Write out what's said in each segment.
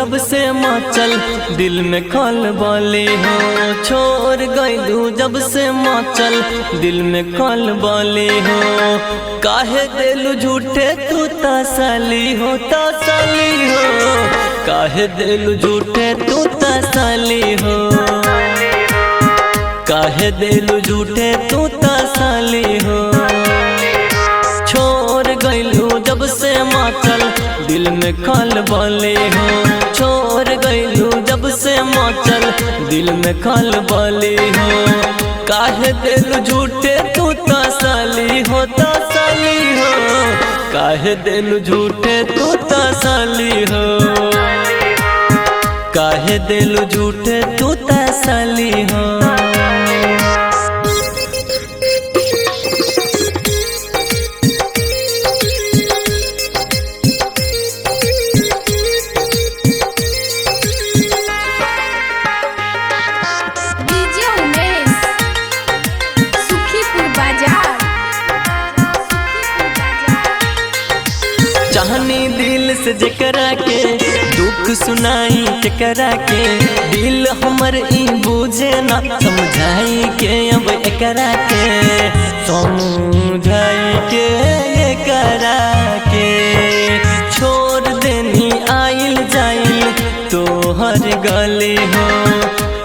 जब से मचल दिल में खलबली हो, छोड़ गइलू जब से मचल दिल में खलबली हो। काहे दिलू झूठे तू तसली हो, तसली हो। काहे दिलू झूठे तू तसली हो, काहे दिलू झूठे तू तसली हो। छोड़ गइलू जब से मचल दिल में खलबली हो, छोड़ गइलू जब से मचल दिल में खलबली हो। काहे दिलू झूठे तू तसली हो, तसली हो। काहे दिलू झूठे तू तसली हो, काहे दिलू झूठे तू तसली हो। चाहनी दिल से जकरा के दुख सुनाई केकरा के, दिल हमर ई बुझे ना समझाई के अब एकरा के, समझाई के एकरा के। छोड़ देनी आइल जाइल तोहर गली हो,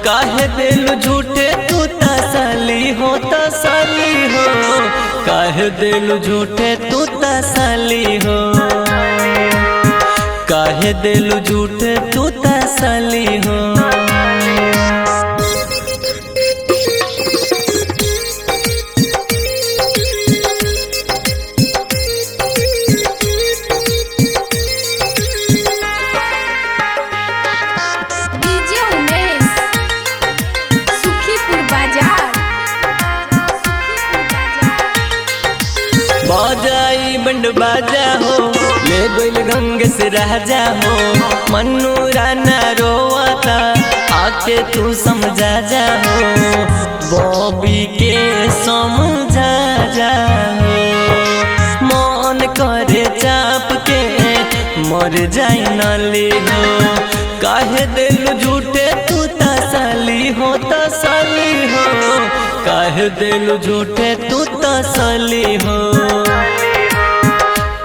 काहे दिल झूठे तू तसली हो, तसली हो। काहे दिल झूठे तू तसली हो, काहे दिल झूठे तू तसली हो। बाजाई बंड बाजा हो, ले गइल गंग से राजा हो। मन्नू राना रोवाता आके तू समझा जा हो, बॉबी के समझा जा हो। मन करे चाप के मर जाई नाली हो, काहे दिल झूठे तू तसली हो, तसली हो। काहे दिल झूठे तू तसली हो,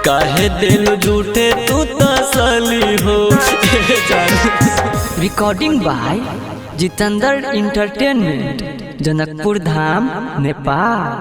काहे दिल झूठे तू तसली हो। Recording by Jitendra entertainment, Janakpur Dham, Nepal.